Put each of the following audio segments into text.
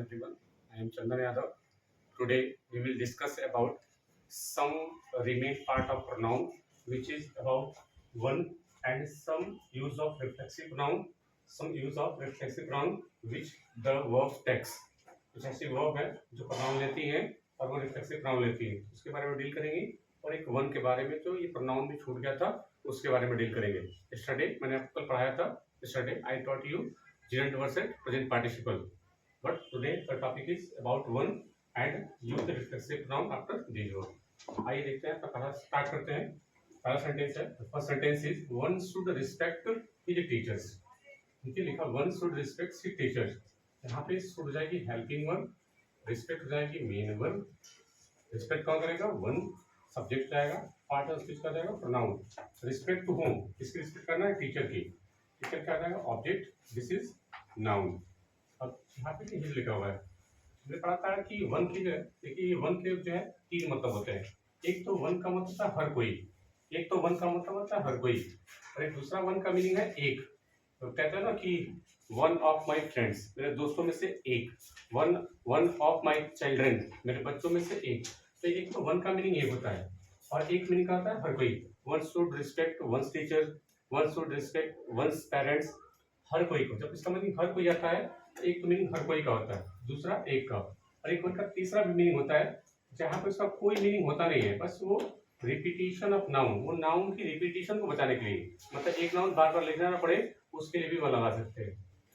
everyone. I am Chandan Yadav. Today we will discuss about some remain part of pronoun which is about one and some use of reflexive pronoun which the verb takes. कुछ ऐसी verb है जो pronoun लेती है और वो reflexive pronoun लेती है, उसके बारे में डील करेंगे। और एक वन के बारे में जो ये pronoun भी छूट गया था उसके बारे में डील करेंगे। Yesterday मैंने आपको कल पढ़ाया था। Yesterday I taught you gerund verb and present participle. But today the topic is about one and use the reflexive pronoun after these words. आइए देखते हैं, तो पहला स्टार्ट करते हैं। पहला सेंटेंस है, first sentence is one should respect his teachers. नीचे लिखा one should respect his teachers. यहाँ पे शुड हो जाएगी हेल्पिंग वर्ब, रिस्पेक्ट हो जाएगी मेन वर्ब। रिस्पेक्ट कौन करेगा? वन। सब्जेक्ट जाएगा, पार्ट ऑफ स्पीच का जाएगा प्रोनाउन। रिस्पेक्ट टू होम, किसकी रिस्पेक्ट करना है? टीचर की। टीचर क्या जाएगा? Object, this is noun. अब यहाँ पे हिज लिखा हुआ है, हमने पढ़ा था कि वन की जो है, देखिए वन के जो है तीन मतलब होते हैं। एक तो वन का मतलब था हर कोई, एक तो वन का मतलब होता है हर कोई, और एक दूसरा वन का मीनिंग है एक। तो कहते हैं ना कि वन ऑफ माई फ्रेंड्स, मेरे दोस्तों में से एक। वन ऑफ माई चिल्ड्रन, मेरे बच्चों में से एक। तो एक तो वन का मीनिंग एक होता है और एक मीनिंग का होता है हर कोई। One should respect one's teacher, one should respect one's parents. हर कोई को, जब इसका मीनिंग हर कोई आता है तो एक तो मीनिंग हर कोई का होता है, दूसरा एक का, और एक उनका तीसरा भी मीनिंग होता है जहाँ पे उसका कोई मीनिंग होता नहीं है, बस वो रिपीटिशन ऑफ नाउन, वो नाउन की रिपीटिशन को बचाने के लिए, मतलब एक नाउन बार बार लिखना ना पड़े उसके लिए भी वन लगा सकते हैं।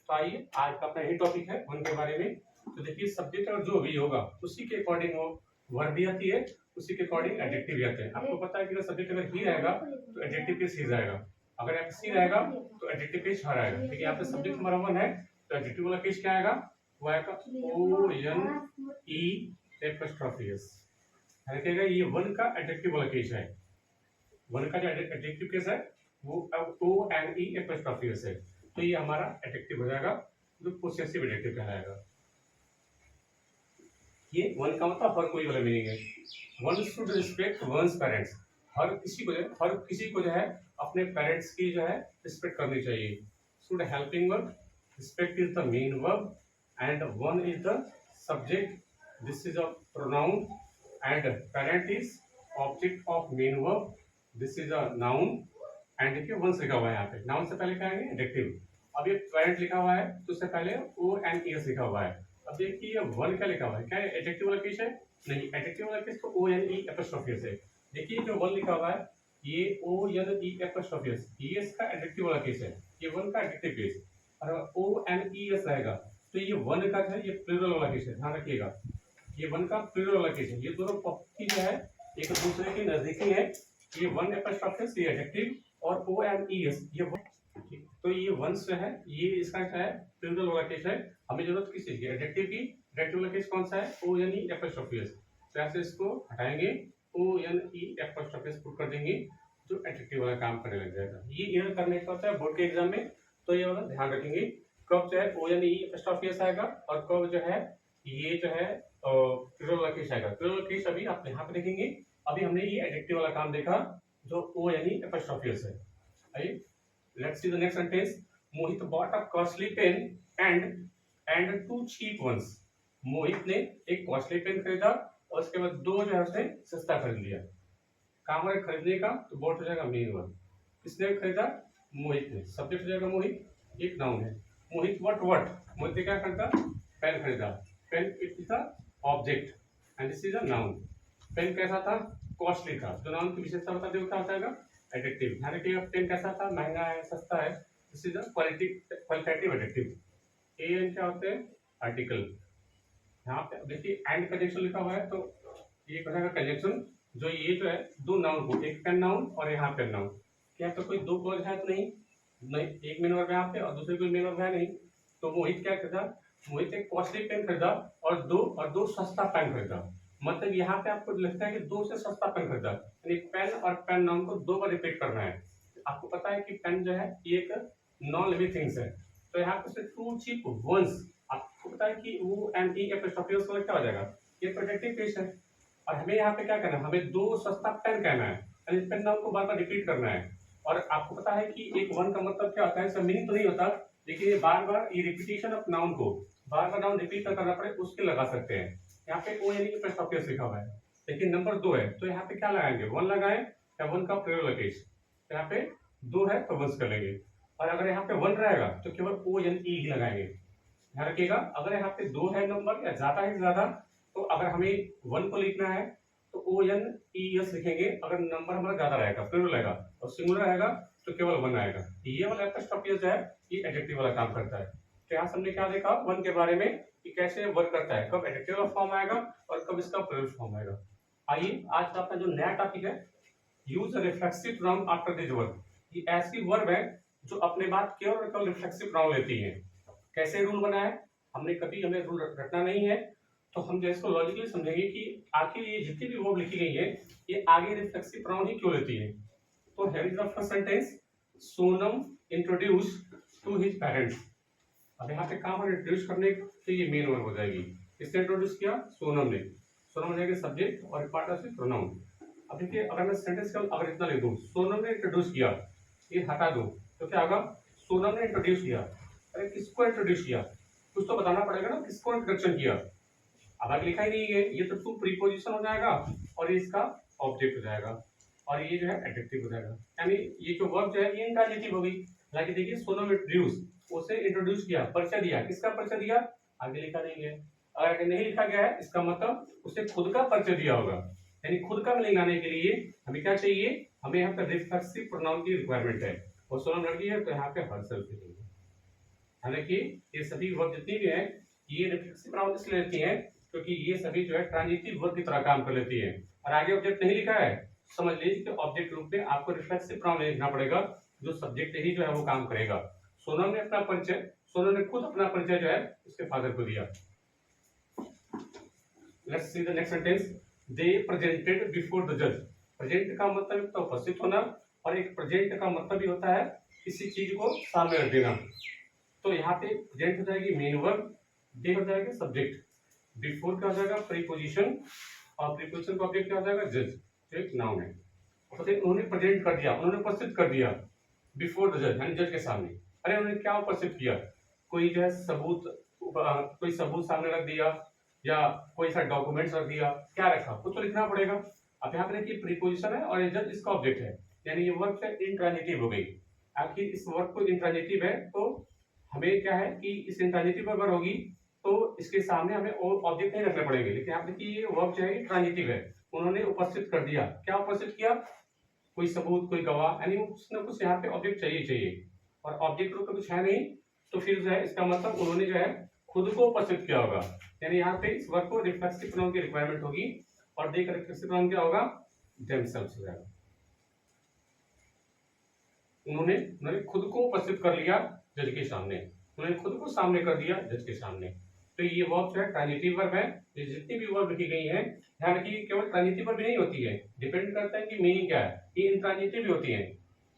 तो आइए, आज का अपना यही टॉपिक है वन के बारे में। तो देखिए सब्जेक्ट और जो भी होगा उसी के अकॉर्डिंग वो वर्ब भी आती है, उसी के अकॉर्डिंग एडजेक्टिव भी आते हैं। आपको पता है कि अगर सब्जेक्ट अगर ही रहेगा तो एडजेक्टिव के सी जाएगा, अगर यहाँ सी रहेगा तो एडजेक्टिव के हर आएगा। लेकिन यहाँ पे सब्जेक्ट हमारा वन है तो एडजेक्टिव वाला केस क्या आएगा? वो आएगा O N E apostrophe S. रखिएगा, ये वन का एडजेक्टिव वाला केस है। वन का जो एडजेक्टिव केस है वो O N E apostrophe S है, तो ये हमारा एडजेक्टिव हो जाएगा जो पोसेसिव एडजेक्टिव कहलाएगा। ये वन का मतलब हर कोई वाला मीनिंग है। One should respect one's parents, हर किसी को जो है अपने पेरेंट्स की जो है रिस्पेक्ट करनी चाहिए। Should helping verb, respect is the main verb and one is the subject, this is a pronoun and parent is object of main verb, this is a noun. And देखिए once लिखा हुआ है यहाँ पे, noun से पहले क्या आएंगे? एडजेक्टिव। अब ये पेरेंट लिखा हुआ है तो उससे पहले ओ एन एस लिखा हुआ है। अब देखिए वन क्या लिखा हुआ है, क्या एडजेक्टिव वाला केस है? नहीं, एडजेक्टिव वाला केस तो O N E apostrophe S है। देखिए जो वन लिखा हुआ है ये O N E apostrophe S, ये इसका एडजेक्टिव वाला केस है, ये वन का एडजेक्टिव केस। और ओ एन ई एस रहेगा तो ये वन का है, ये प्लूरल वाला केस है, ध्यान रखिएगा, ये वन का प्लूरल वाला केस है। ये दोनों प्रॉपर्टी जो है एक दूसरे के नजदीकी है, ये वन एपोस्ट्रोफी एस ये एडजेक्टिव और ओ एन ई एस ये वन। तो ये वंस जो है ये इसका क्या है? प्लूरल वाला केस है। हमें जरूरत किस चीज की? एडजेक्टिव की। एडजेक्टिव वाला केस कौन सा है? O N E apostrophe S. तो ऐसे इसको हटाएंगे, O N E apostrophe S put कर देंगे, जो एडजेक्टिव वाला काम करने लग जाएगा। ये एरर करने का होता है बोर्ड के एग्जाम में, तो ये वाला ध्यान रखेंगे कब जो है O N E apostrophe S आएगा और कब जो है ये जो है प्लूरल वाला केस आएगा। प्लूरल केस अभी आप यहाँ पे देखेंगे। अभी हमने ये एडजेक्टिव वाला काम देखा जो O N E apostrophe S है। आइए, let's see the next sentence. Mohit bought a costly pen and two cheap ones. मोहित ने एक कॉस्टली पेन खरीदा और उसके बाद दो जो है उसने सस्ता खरीद लिया। काम है खरीदने का तो बोट हो जाएगा मेन वर्ब। किसने खरीदा? मोहित ने। सब्जेक्ट हो जाएगा मोहित, एक नाउन है। मोहित व्हाट मोहित ने क्या खरीदा? पेन खरीदा। Pen it is the object and this is a noun. Pen कैसा था? कॉस्टली था। जो नाउन की विशेषता बता दे क्या हो जाएगा? एडजेक्टिव। ध्यान रखिएगा, पेन कैसा था? महंगा है, सस्ता है, this is a qualitative adjective. An क्या होते हैं? आर्टिकल। यहाँ पे देखिए एंड कंजंक्शन लिखा हुआ है तो ये हो जाएगा कंजंक्शन, जो ये जो है दो नाउन को, एक पेन नाउन और यहाँ पेन नाउन, क्या तो कोई दो क्लॉज है तो नहीं, एक मेन वर्ब यहाँ पे और दूसरे कोई मेन वर्ब है नहीं। तो मोहित क्या खरीदा? मोहित एक कॉस्टली पेन खरीदा और दो सस्ता पेन खरीदा। मतलब यहाँ पे आपको लगता है कि दो से सस्ता पेन खरीदा, यानी पेन और पेन नाउन को दो बार रिपीट करना है। आपको पता है कि पेन जो है ये एक नॉन लिविंग थिंग्स है, तो यहाँ पे टू चीप वंस, आपको पता है कि वो एन ई एपोस्ट्रोफी एस क्या हो जाएगा? ये प्रोटेक्टिव केस है। और हमें यहाँ पे क्या करना है? हमें दो सस्ता पेन कहना है, यानी पेन नाउन को बार बार रिपीट करना है। और आपको पता है कि एक वन का मतलब क्या होता है? इसका मीनिंग तो नहीं होता, लेकिन ये बार बार ये रिपीटिशन ऑफ नाउन को बार बार नाउन रिपीट ना करना पड़े उसके लगा सकते हैं। यहाँ पे ओ यानी कि फर्स्ट ऑफ केस लिखा हुआ है, लेकिन नंबर 2 है तो यहाँ पे क्या लगाएंगे, 1 लगाएं या 1 का प्लूरल केस। यहाँ पे 2 है तो वंस कर लेंगे, और अगर यहाँ पे 1 रहेगा तो केवल ओ यानी ई ही लगाएंगे। ध्यान रखिएगा, अगर यहाँ पे 2 है नंबर या ज्यादा है ज्यादा, तो अगर हमें 1 को लिखना है तो ओ एन ई एस लिखेंगे। अगर नंबर हमारा ज्यादा रहेगा प्लूरल रहेगा, और सिंगुलर रहेगा तो केवल 1 आएगा। ये वाला एपोस्ट्रोफी जो है ये एडजेक्टिव वाला काम करता है। तो यहाँ हमने क्या देखा 1 के बारे में कि कैसे वर्क करता है, कब एडजेक्टिव वाला फॉर्म आएगा और कब इसका प्लूरल फॉर्म आएगा। आइए आज का अपना जो नया टॉपिक है, use reflexive pronoun after this verb. ये ऐसी वर्ब है जो अपने बाद केवल और केवल रिफ्लेक्सिव प्रोनाउन लेती है। कैसे रूल बना है, हमें रूल रटना नहीं है, तो हम जो इसको लॉजिकली समझेंगे कि आखिर ये जितनी भी वर्ब लिखी गई है ये आगे रिफ्लेक्सिव प्रोनाउन ही क्यों लेती है। तो here is the first sentence, Sonam introduce to his parents. अब यहाँ पे कहाँ पर इंट्रोड्यूस करने के ये मेन वर्ब हो जाएगी। किसने इंट्रोड्यूस किया, सोनम ने। सोनम हो जाएगा सब्जेक्ट और पार्ट ऑफ प्रोनाउन। अब देखिए अगर मैं सेंटेंस का अगर इतना लिख दूं, सोनम ने इंट्रोड्यूस किया, ये हटा दूं तो क्या होगा, सोनम ने इंट्रोड्यूस किया। अरे किसको इंट्रोड्यूस किया, कुछ तो बताना पड़ेगा ना, किसको इंट्रोडक्शन किया। अब आगे लिखा ही नहीं है, ये तो टू प्रीपोजिशन हो जाएगा और ये इसका ऑब्जेक्ट हो जाएगा और ये जो है एडजेक्टिव हो जाएगा। यानी ये जो वर्ब जो है ये इंट्रांजिटिव हो गई। हालांकि देखिए सोनम इंट्रोड्यूस, उसे इंट्रोड्यूस किया, परिचय दिया, किसका परिचय दिया, आगे लिखा नहीं है। अगर आगे नहीं लिखा गया है इसका मतलब उसे खुद का परिचय दिया होगा। यानी खुद का मीनिंग आने के लिए हमें क्या चाहिए, हमें यहाँ पे रिफ्लेक्सिव प्रोनाउन की रिक्वायरमेंट है। और सोनम लड़की है तो यहाँ पे हरसेल्फ लिखेंगे। हालांकि ये सभी वर्ब जितनी भी है ये रिफ्लेक्सिव प्रोनाउन इसलिए लेती है क्योंकि ये सभी जो है ट्रांजिटिव वर्ब की तरह काम कर लेती है। और आगे ऑब्जेक्ट नहीं लिखा है, समझ लीजिए कि ऑब्जेक्ट रूप में आपको रिफ्लेक्सिव प्रोनाउन लिखना पड़ेगा, जो सब्जेक्ट ही जो है वो काम करेगा। सोनम ने अपना परिचय, सोनम ने खुद अपना परिचय जो है उसके फादर को दिया। Let's see the next sentence, they presented before the जज। प्रेजेंट का मतलब तो उपस्थित होना, और एक प्रेजेंट का मतलब भी होता है किसी चीज को सामने रख देना। तो यहाँ पे प्रेजेंट हो जाएगी मेन वर्ब, दे हो जाएगा सब्जेक्ट, बिफोर क्या हो जाएगा प्रीपोजिशन, और प्रीपोजिशन का ऑब्जेक्ट क्या हो जाएगा जज, जो एक नाउन है। उन्होंने प्रेजेंट कर दिया, उन्होंने उपस्थित कर दिया बिफोर द जज यानी जज के सामने। अरे उन्होंने क्या उपस्थित किया, कोई जो है सबूत, कोई सबूत सामने रख दिया या कोई सा डॉक्यूमेंट्स रख दिया, क्या रखा, कुछ तो लिखना पड़ेगा। अब यहाँ पे देखिए प्रीपोजिशन है और ये जज इसका ऑब्जेक्ट है, यानी ये वर्ब से इंट्रांजिटिव हो गई। आखिर इस वर्ब को इंट्रांजिटिव है तो हमें क्या है कि इस इंट्रांजिटिव अगर होगी तो इसके सामने हमें और ऑब्जेक्ट नहीं रखने पड़ेंगे। लेकिन यहाँ देखिए ये वर्ब जो है ट्रांजिटिव है, उन्होंने उपस्थित कर दिया, क्या उपस्थित किया, कोई सबूत, कोई गवाह, यानी कुछ ना कुछ यहाँ पे ऑब्जेक्ट चाहिए। और ऑब्जेक्ट रूप में कुछ है नहीं तो फिर जो है इसका मतलब उन्होंने जो है खुद को उपस्थित किया होगा। यानी यहाँ पे इस वर्ब को रिफ्लेक्सिव प्रोनाउन की रिक्वायरमेंट होगी, और देख रिफ्लेक्सिव प्रोनाउन क्या होगा, देमसेल्व्स हो जाएगा। उन्होंने खुद को उपस्थित कर लिया जज के सामने, उन्होंने खुद को सामने कर दिया जज के सामने। तो ये वर्ब जो है ट्रांजिटिव वर्ब है। ये जितनी भी वर्ब लिखी गई है ध्यान रखिए केवल ट्रांजिटिव वर्ब नहीं होती है, डिपेंड करता है कि मीनिंग क्या है, ये इंट्रांजिटिव भी होती है।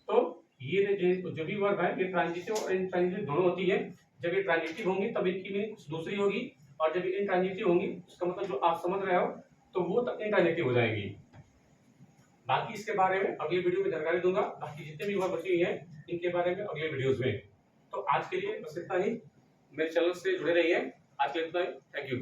तो ये जो भी वर्ब है ये ट्रांजिटिव और इंट्रांजिटिव दोनों होती है। जब ये ट्रांजिटिव होंगी तब इनकी मीनिंग कुछ दूसरी होगी, और जब ये इंट्रांजिटिव होंगी उसका मतलब जो आप समझ रहे हो तो वो तब इंट्रांजिटिव हो जाएंगी। बाकी इसके बारे में अगले वीडियो में जानकारी दूंगा, बाकी जितने भी वर्ब बची हुई है इनके बारे में अगले वीडियोस में। तो आज के लिए बस इतना ही, मेरे चैनल से जुड़े रहिए। आज के लिए इतना ही, थैंक यू।